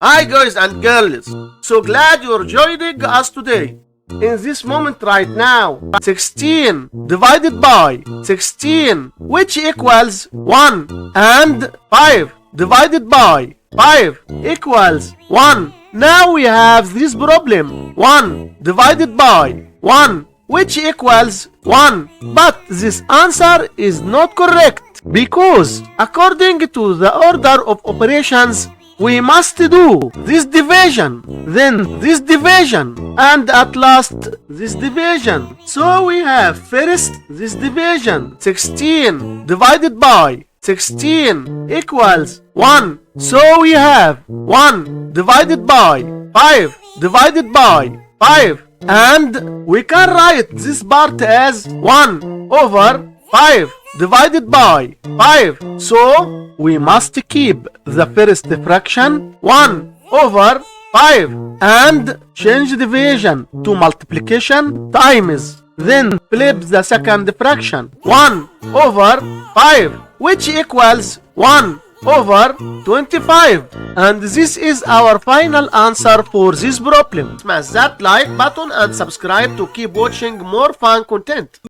Hi guys and girls, so glad you're joining us today. In this moment right now, 16 divided by 16, which equals 1, and 5 divided by 5 equals 1. Now we have this problem, 1 divided by 1, which equals 1. But this answer is not correct, because according to the order of operations, we must do this division, then this division, and at last this division. So we have first this division, 16 divided by 16 equals 1. So we have 1 divided by 5 divided by 5. And we can write this part as 1 over 5 divided by 5. So we must keep the first fraction 1 over 5 and change division to multiplication times. Then flip the second fraction 1 over 5, which equals 1 over 25. And this is our final answer for this problem. Smash that like button and subscribe to keep watching more fun content.